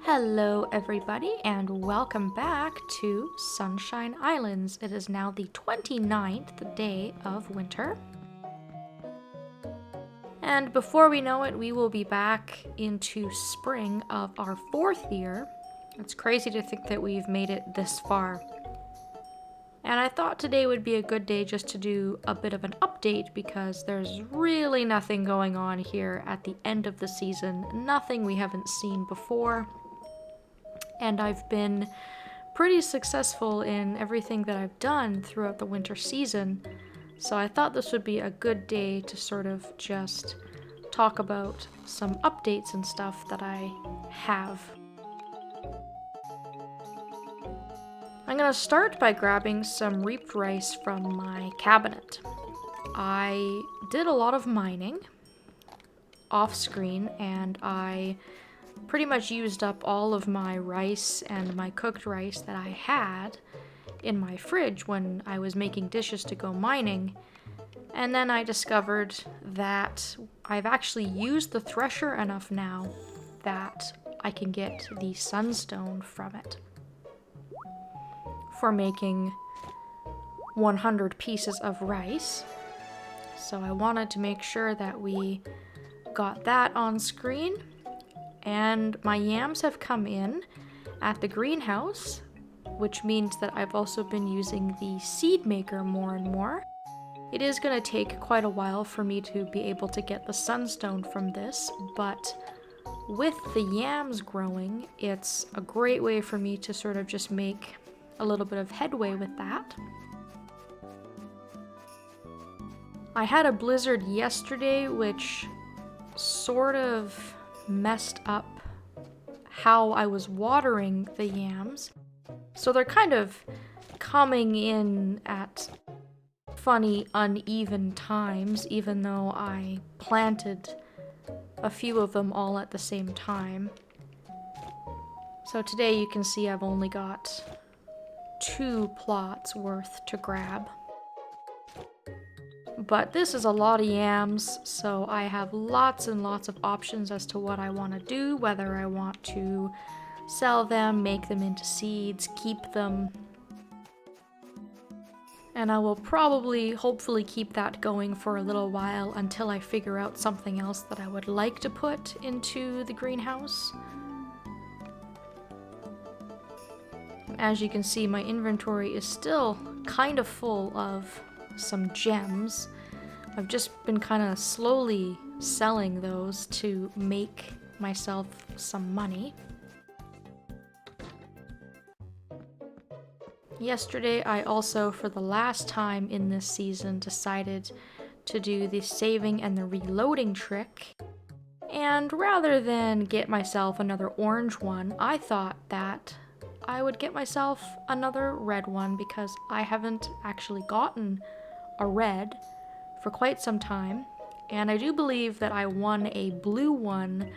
Hello everybody and welcome back to Sunshine Islands. It is now the 29th day of winter. And before we know it, we will be back into spring of our 4th year. It's crazy to think that we've made it this far. And I thought today would be a good day just to do a bit of an update because there's really nothing going on here at the end of the season, nothing we haven't seen before. And I've been pretty successful in everything that I've done throughout the winter season, so I thought this would be a good day to sort of just talk about some updates and stuff that I have. I'm going to start by grabbing some reaped rice from my cabinet. I did a lot of mining off screen and I pretty much used up all of my rice and my cooked rice that I had in my fridge when I was making dishes to go mining. And then I discovered that I've actually used the thresher enough now that I can get the sunstone from it for making 100 pieces of rice. So I wanted to make sure that we got that on screen. And my yams have come in at the greenhouse, which means that I've also been using the seed maker more and more. It is going to take quite a while for me to be able to get the sunstone from this, but with the yams growing, it's a great way for me to sort of just make a little bit of headway with that. I had a blizzard yesterday, which sort of messed up how I was watering the yams. So they're kind of coming in at funny, uneven times, even though I planted a few of them all at the same time. So today you can see I've only got 2 plots worth to grab. But this is a lot of yams, so I have lots and lots of options as to what I want to do, whether I want to sell them, make them into seeds, keep them. And I will probably, hopefully keep that going for a little while until I figure out something else that I would like to put into the greenhouse. As you can see, my inventory is still kind of full of some gems. I've just been kind of slowly selling those to make myself some money. Yesterday, I also, for the last time in this season, decided to do the saving and the reloading trick. And rather than get myself another orange one, I thought that I would get myself another red one because I haven't actually gotten a red for quite some time, and I do believe that I won a blue one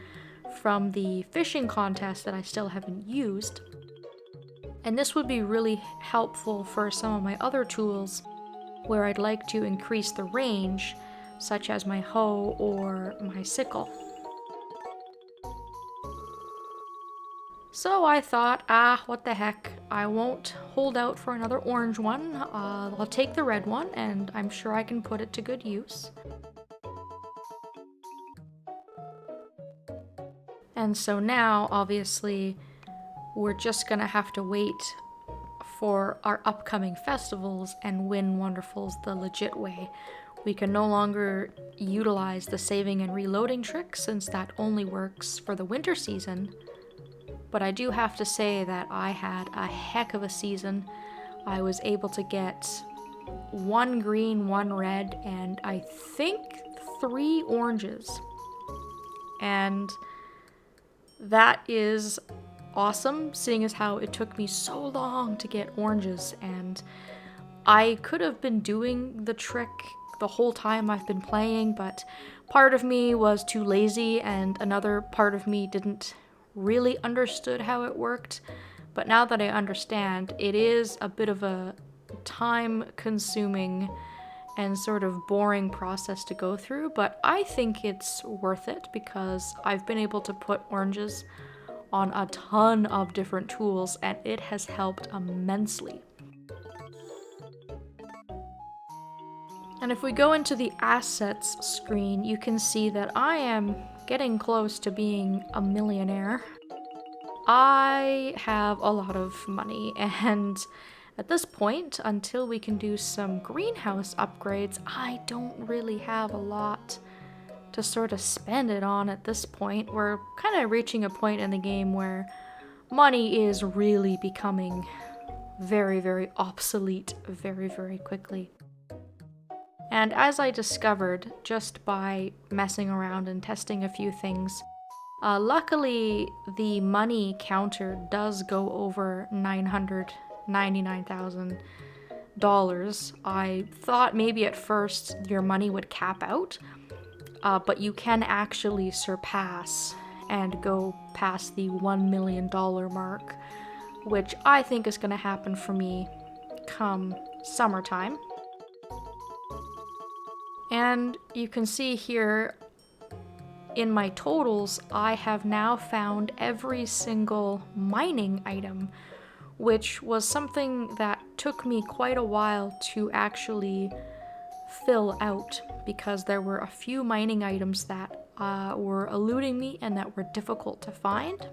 from the fishing contest that I still haven't used. And this would be really helpful for some of my other tools where I'd like to increase the range, such as my hoe or my sickle. So I thought, what the heck, I won't hold out for another orange one. I'll take the red one, and I'm sure I can put it to good use. And so now, obviously, we're just gonna have to wait for our upcoming festivals and win Wonderfuls the legit way. We can no longer utilize the saving and reloading trick since that only works for the winter season. But I do have to say that I had a heck of a season. I was able to get 1 green, 1 red, and I think 3 oranges. And that is awesome, seeing as how it took me so long to get oranges. And I could have been doing the trick the whole time I've been playing, but part of me was too lazy and another part of me didn't really understood how it worked. But now that I understand, it is a bit of a time-consuming and sort of boring process to go through, but I think it's worth it because I've been able to put oranges on a ton of different tools, and it has helped immensely. And if we go into the assets screen, you can see that I am getting close to being a millionaire. I have a lot of money, and at this point, until we can do some greenhouse upgrades, I don't really have a lot to sort of spend it on at this point. We're kind of reaching a point in the game where money is really becoming very, very obsolete very, very quickly. And as I discovered just by messing around and testing a few things, luckily the money counter does go over $999,000. I thought maybe at first your money would cap out, but you can actually surpass and go past the $1 million mark, which I think is going to happen for me come summertime. And you can see here in my totals, I have now found every single mining item, which was something that took me quite a while to actually fill out, because there were a few mining items that were eluding me and that were difficult to find.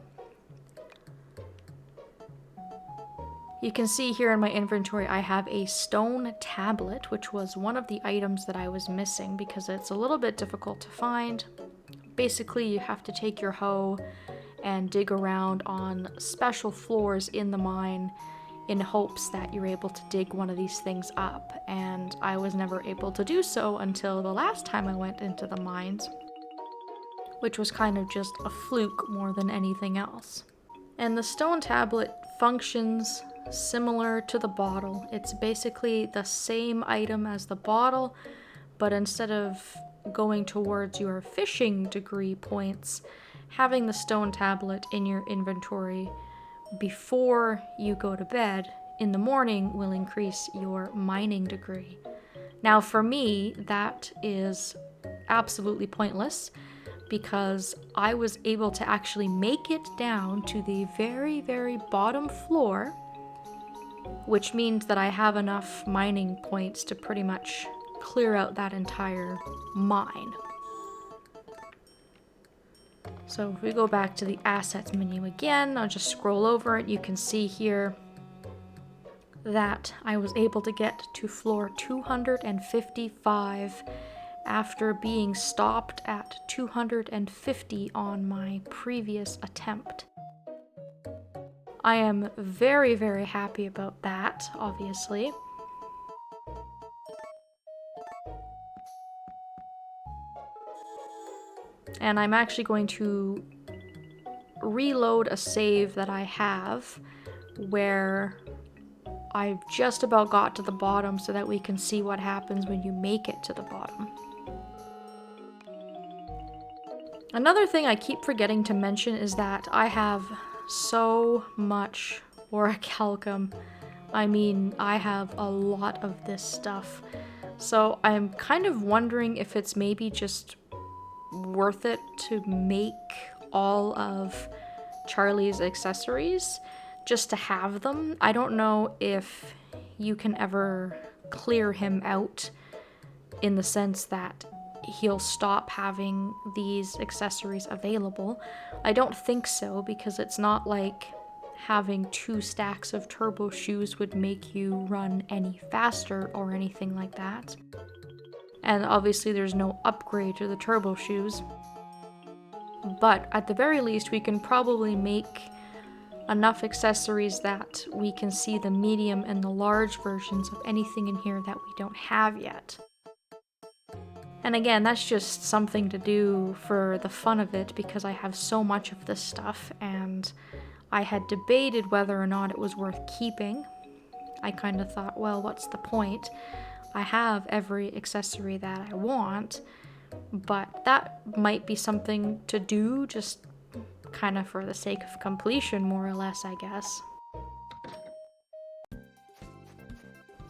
You can see here in my inventory I have a stone tablet, which was one of the items that I was missing because it's a little bit difficult to find. Basically, you have to take your hoe and dig around on special floors in the mine in hopes that you're able to dig one of these things up, and I was never able to do so until the last time I went into the mines, which was kind of just a fluke more than anything else. And the stone tablet functions similar to the bottle. It's basically the same item as the bottle, but instead of going towards your fishing degree points, having the stone tablet in your inventory before you go to bed in the morning will increase your mining degree. Now for me, that is absolutely pointless because I was able to actually make it down to the very, very bottom floor, which means that I have enough mining points to pretty much clear out that entire mine. So if we go back to the assets menu again, I'll just scroll over it. You can see here that I was able to get to floor 255 after being stopped at 250 on my previous attempt. I am very, very happy about that, obviously. And I'm actually going to reload a save that I have where I've just about got to the bottom so that we can see what happens when you make it to the bottom. Another thing I keep forgetting to mention is that I have so much orichalcum. I mean, I have a lot of this stuff. So I'm kind of wondering if it's maybe just worth it to make all of Charlie's accessories just to have them. I don't know if you can ever clear him out in the sense that he'll stop having these accessories available. I don't think so, because it's not like having 2 stacks of turbo shoes would make you run any faster or anything like that. And obviously there's no upgrade to the turbo shoes. But at the very least, we can probably make enough accessories that we can see the medium and the large versions of anything in here that we don't have yet. And again, that's just something to do for the fun of it because I have so much of this stuff, and I had debated whether or not it was worth keeping. I kind of thought, well, what's the point? I have every accessory that I want, but that might be something to do just kind of for the sake of completion, more or less, I guess.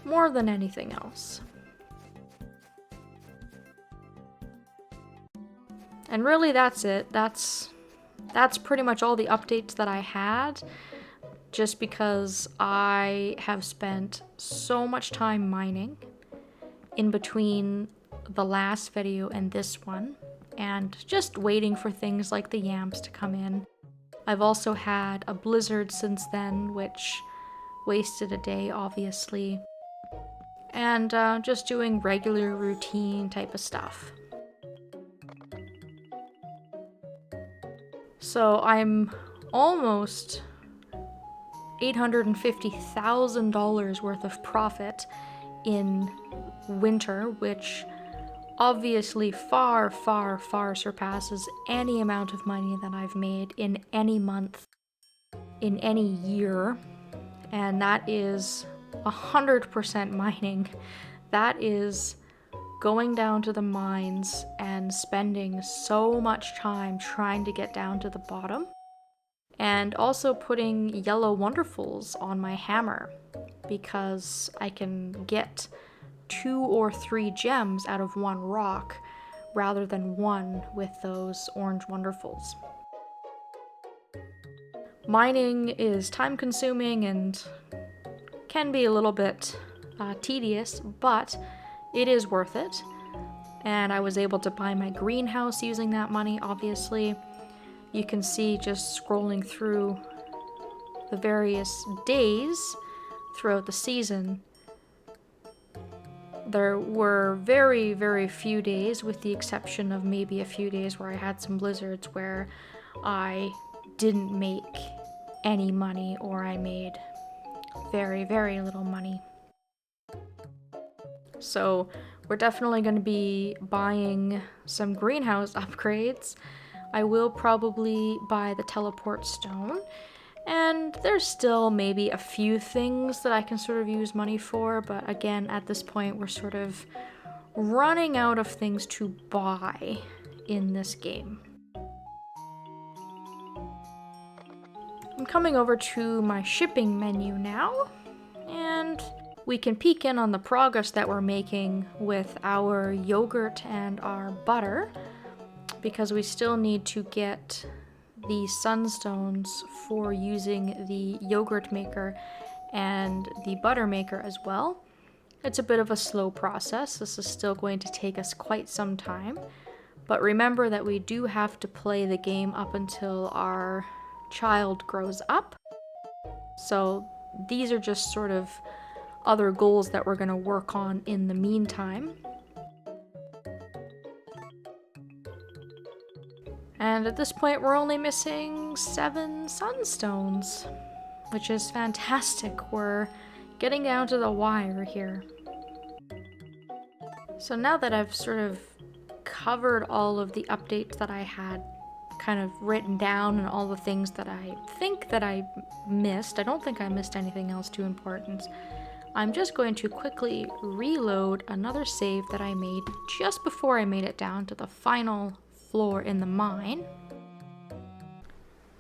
More than anything else. And really that's it. That's that's pretty much all the updates that I had, just because I have spent so much time mining in between the last video and this one, and just waiting for things like the yams to come in. I've also had a blizzard since then, which wasted a day, obviously, and just doing regular routine type of stuff. So I'm almost $850,000 worth of profit in winter, which obviously far, far, far surpasses any amount of money that I've made in any month, in any year. And that is 100% mining. That is going down to the mines and spending so much time trying to get down to the bottom. And also putting yellow wonderfuls on my hammer, because I can get 2 or 3 gems out of one rock rather than one with those orange wonderfuls. Mining is time consuming and can be a little bit tedious, but it is worth it. And I was able to buy my greenhouse using that money, obviously. You can see just scrolling through the various days throughout the season, there were very, very few days, with the exception of maybe a few days where I had some blizzards, where I didn't make any money, or I made very, very little money. So we're definitely going to be buying some greenhouse upgrades. I will probably buy the teleport stone, and there's still maybe a few things that I can sort of use money for, but again, at this point, we're sort of running out of things to buy in this game. I'm coming over to my shipping menu now, and we can peek in on the progress that we're making with our yogurt and our butter, because we still need to get the sunstones for using the yogurt maker and the butter maker as well. It's a bit of a slow process. This is still going to take us quite some time, but remember that we do have to play the game up until our child grows up. So these are just sort of other goals that we're going to work on in the meantime. And at this point, we're only missing 7 sunstones, which is fantastic. We're getting down to the wire here. So now that I've sort of covered all of the updates that I had kind of written down and all the things that I think that I missed, I don't think I missed anything else too important. I'm just going to quickly reload another save that I made just before I made it down to the final floor in the mine.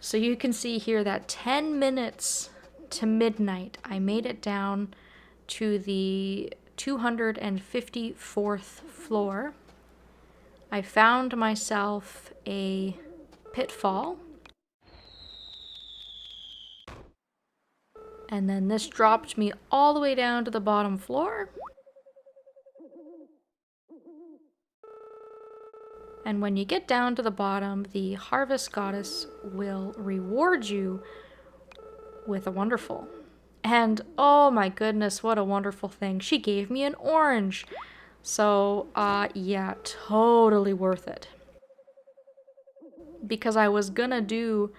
So you can see here that 10 minutes to midnight, I made it down to the 254th floor. I found myself a pitfall, and then this dropped me all the way down to the bottom floor. And when you get down to the bottom, the harvest goddess will reward you with a wonderful. And oh my goodness, what a wonderful thing. She gave me an orange. So, yeah, totally worth it. Because I was gonna do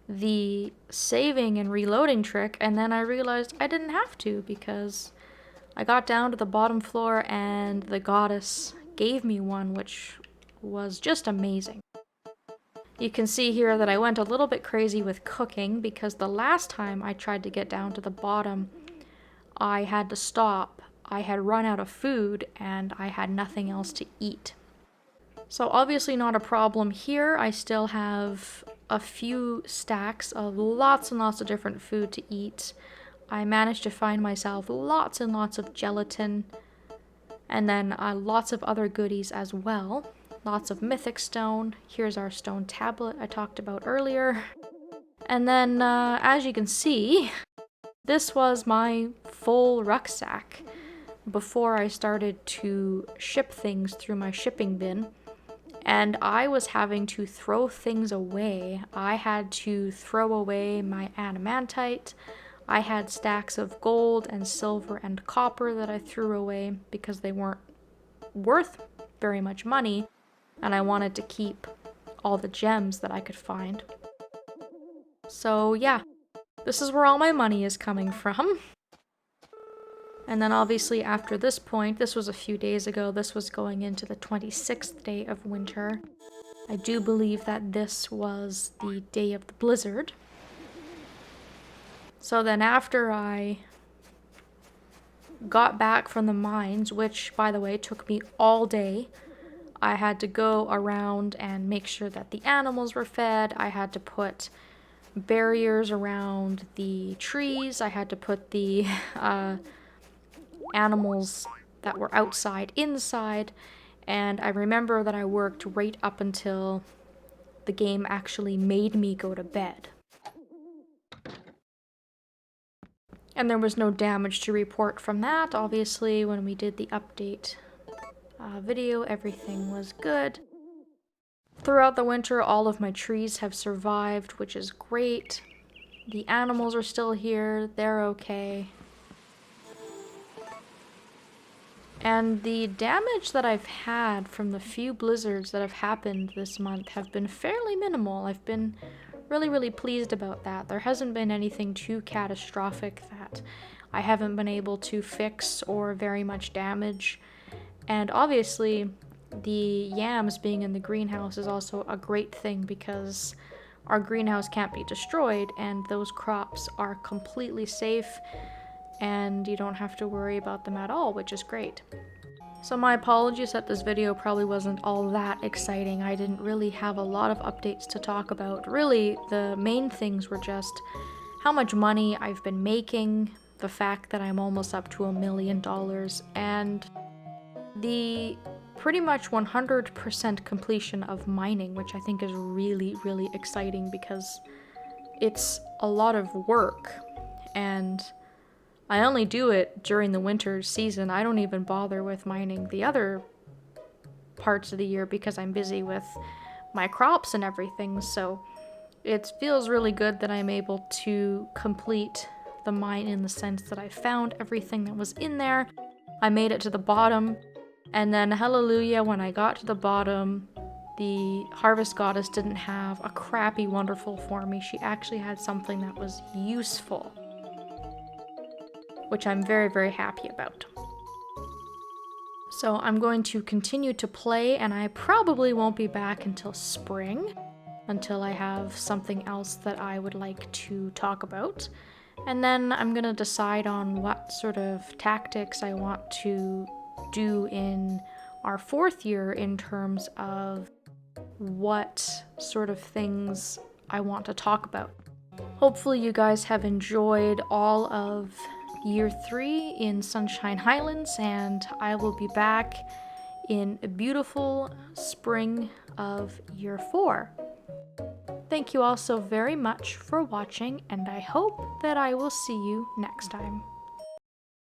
the saving and reloading trick, and then I realized I didn't have to, because I got down to the bottom floor and the goddess gave me one, which was just amazing. You can see here that I went a little bit crazy with cooking, because the last time I tried to get down to the bottom, I had to stop. I had run out of food and I had nothing else to eat. So obviously not a problem here. I still have a few stacks of lots and lots of different food to eat. I managed to find myself lots and lots of gelatin, and then lots of other goodies as well. lots of mythic stone. Here's our stone tablet I talked about earlier. And then, as you can see, this was my full rucksack before I started to ship things through my shipping bin. And I was having to throw things away. I had to throw away my adamantite. I had stacks of gold and silver and copper that I threw away because they weren't worth very much money, and I wanted to keep all the gems that I could find. So yeah, this is where all my money is coming from. And then obviously after this point, this was a few days ago, this was going into the 26th day of winter. I do believe that this was the day of the blizzard. So then after I got back from the mines, which by the way took me all day, I had to go around and make sure that the animals were fed. I had to put barriers around the trees. I had to put the animals that were outside inside. And I remember that I worked right up until the game actually made me go to bed. And there was no damage to report from that. Obviously, when we did the update video, everything was good. Throughout the winter, all of my trees have survived, which is great. The animals are still here. They're okay. And the damage that I've had from the few blizzards that have happened this month have been fairly minimal. I've been really pleased about that. There hasn't been anything too catastrophic that I haven't been able to fix or very much damage. And obviously, the yams being in the greenhouse is also a great thing because our greenhouse can't be destroyed and those crops are completely safe and you don't have to worry about them at all, which is great. So my apologies that this video probably wasn't all that exciting. I didn't really have a lot of updates to talk about. Really, the main things were just how much money I've been making, the fact that I'm almost up to $1 million, and the pretty much 100% completion of mining, which I think is really exciting because it's a lot of work and I only do it during the winter season. I don't even bother with mining the other parts of the year because I'm busy with my crops and everything. So it feels really good that I'm able to complete the mine in the sense that I found everything that was in there. I made it to the bottom, and then hallelujah, when I got to the bottom, the harvest goddess didn't have a crappy wonderful for me. She actually had something that was useful, which I'm very happy about. So I'm going to continue to play, and I probably won't be back until spring, until I have something else that I would like to talk about. And then I'm gonna decide on what sort of tactics I want to do in our 4th year in terms of what sort of things I want to talk about. Hopefully you guys have enjoyed all of year 3 in Sunshine Highlands, and I will be back in a beautiful spring of year 4. Thank you all so very much for watching, and I hope that I will see you next time.